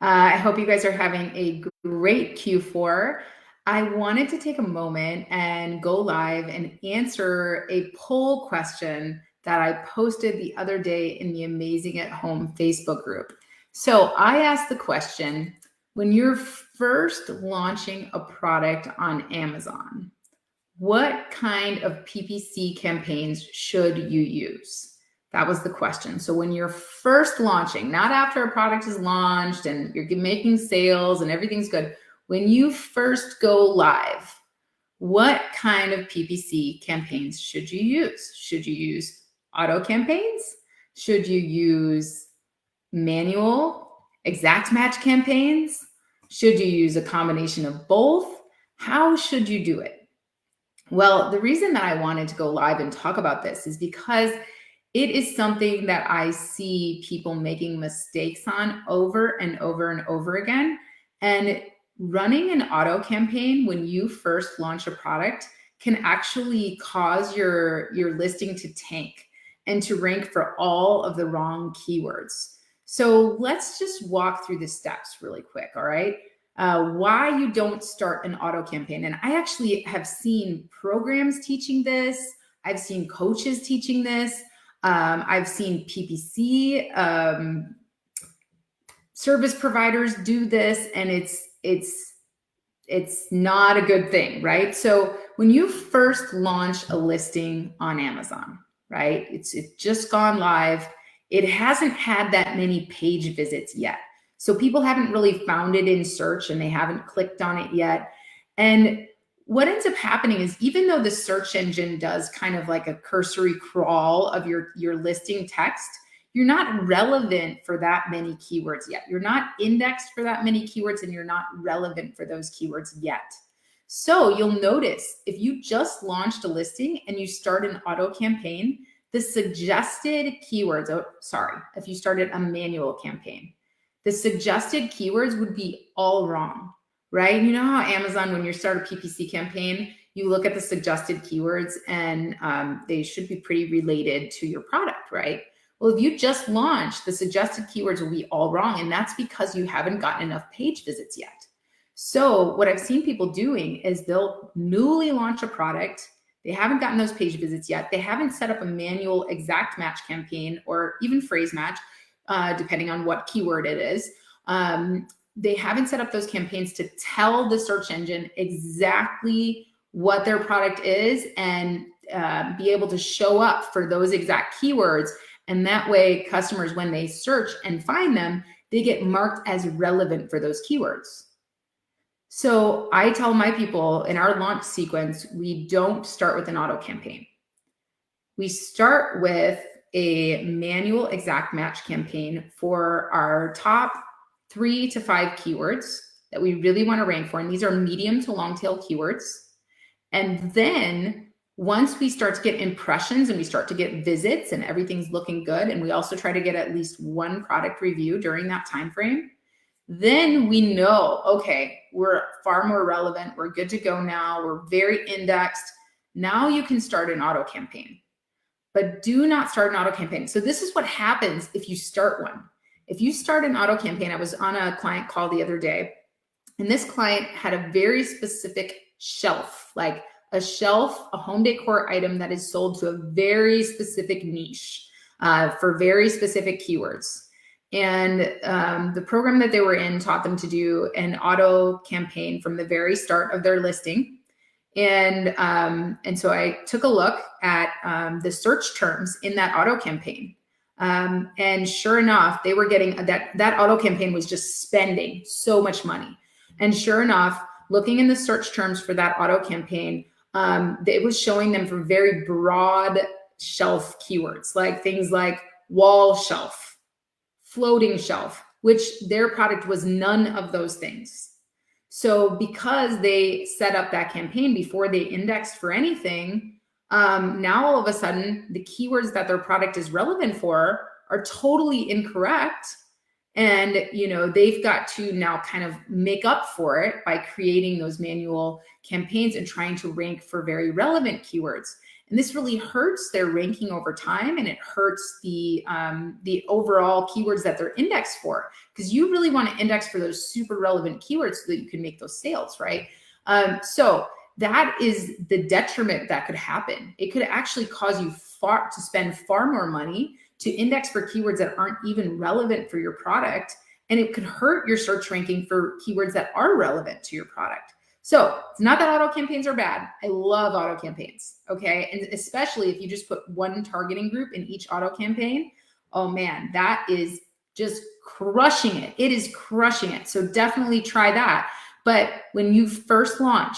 I hope you guys are having a great Q4. I wanted to take a moment and go live and answer a poll question that I posted the other day in the Amazing at Home Facebook group. So I asked the question, when you're first launching a product on Amazon, what kind of PPC campaigns should you use? That was the question. So when you're first launching, not after a product is launched and you're making sales and everything's good, when you first go live, what kind of PPC campaigns should you use? Should you use auto campaigns? Should you use manual exact match campaigns? Should you use a combination of both? How should you do it? Well, the reason that I wanted to go live and talk about this is because it is something that I see people making mistakes on over and over and over again. And running an auto campaign when you first launch a product can actually cause your listing to tank and to rank for all of the wrong keywords. So let's just walk through the steps really quick, all right? Why you don't start an auto campaign. And I actually have seen programs teaching this. I've seen coaches teaching this. I've seen PPC service providers do this, and it's not a good thing, right? So when you first launch a listing on Amazon, right? It's just gone live. It hasn't had that many page visits yet. So people haven't really found it in search and they haven't clicked on it yet. And what ends up happening is, even though the search engine does kind of like a cursory crawl of your listing text, you're not relevant for that many keywords yet. You're not indexed for that many keywords, and you're not relevant for those keywords yet. So you'll notice if you just launched a listing and you start an auto campaign, the suggested keywords, if you started a manual campaign, the suggested keywords would be all wrong. Right? You know how Amazon, when you start a PPC campaign, you look at the suggested keywords and they should be pretty related to your product, right? Well, if you just launched, the suggested keywords will be all wrong. And that's because you haven't gotten enough page visits yet. So what I've seen people doing is they'll newly launch a product. They haven't gotten those page visits yet. They haven't set up a manual exact match campaign or even phrase match, depending on what keyword it is. They haven't set up those campaigns to tell the search engine exactly what their product is and be able to show up for those exact keywords. And that way, customers, when they search and find them, they get marked as relevant for those keywords. So I tell my people in our launch sequence, we don't start with an auto campaign. We start with a manual exact match campaign for our top 3 to 5 keywords that we really want to rank for. And these are medium to long tail keywords. And then once we start to get impressions and we start to get visits and everything's looking good, and we also try to get at least one product review during that time frame, then we know, okay, we're far more relevant. We're good to go now. We're very indexed. Now you can start an auto campaign, but do not start an auto campaign. So this is what happens if you start one. If you start an auto campaign, I was on a client call the other day, and this client had a very specific shelf, like a shelf, a home decor item that is sold to a very specific niche for very specific keywords. And the program that they were in taught them to do an auto campaign from the very start of their listing. And so I took a look at the search terms in that auto campaign. And sure enough, they were getting that auto campaign was just spending so much money. And sure enough, looking in the search terms for that auto campaign, it was showing them for very broad shelf keywords, like things like wall shelf, floating shelf, which their product was none of those things. So because they set up that campaign before they indexed for anything, now all of a sudden the keywords that their product is relevant for are totally incorrect. And, they've got to now kind of make up for it by creating those manual campaigns and trying to rank for very relevant keywords. And this really hurts their ranking over time, and it hurts the overall keywords that they're indexed for, because you really want to index for those super relevant keywords so that you can make those sales, right? So that is the detriment that could happen. It could actually cause you to spend far more money to index for keywords that aren't even relevant for your product. And it could hurt your search ranking for keywords that are relevant to your product. So it's not that auto campaigns are bad. I love auto campaigns, okay? And especially if you just put one targeting group in each auto campaign, oh man, that is just crushing it. It is crushing it. So definitely try that. But when you first launch,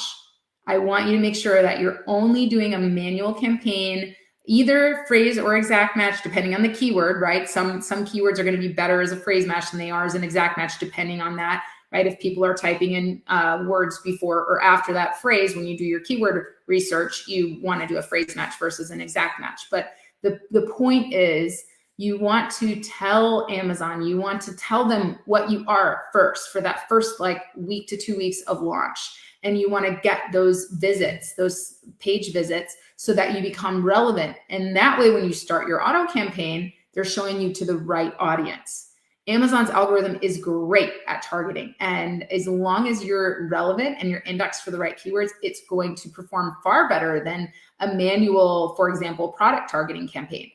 I want you to make sure that you're only doing a manual campaign, either phrase or exact match, depending on the keyword, right? Some keywords are going to be better as a phrase match than they are as an exact match, depending on that, right? If people are typing in words before or after that phrase, when you do your keyword research, you want to do a phrase match versus an exact match. But the point is, you want to tell Amazon, you want to tell them what you are first for that first like week to 2 weeks of launch. And you want to get those visits, those page visits, so that you become relevant. And that way, when you start your auto campaign, they're showing you to the right audience. Amazon's algorithm is great at targeting. And as long as you're relevant and you're indexed for the right keywords, it's going to perform far better than a manual, for example, product targeting campaign.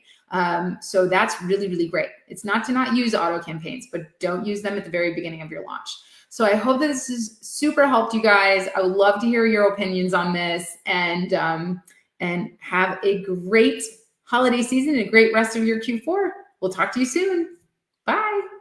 So that's really, really great. It's not to not use auto campaigns, but don't use them at the very beginning of your launch. So I hope that this has super helped you guys. I would love to hear your opinions on this, and have a great holiday season and a great rest of your Q4. We'll talk to you soon. Bye.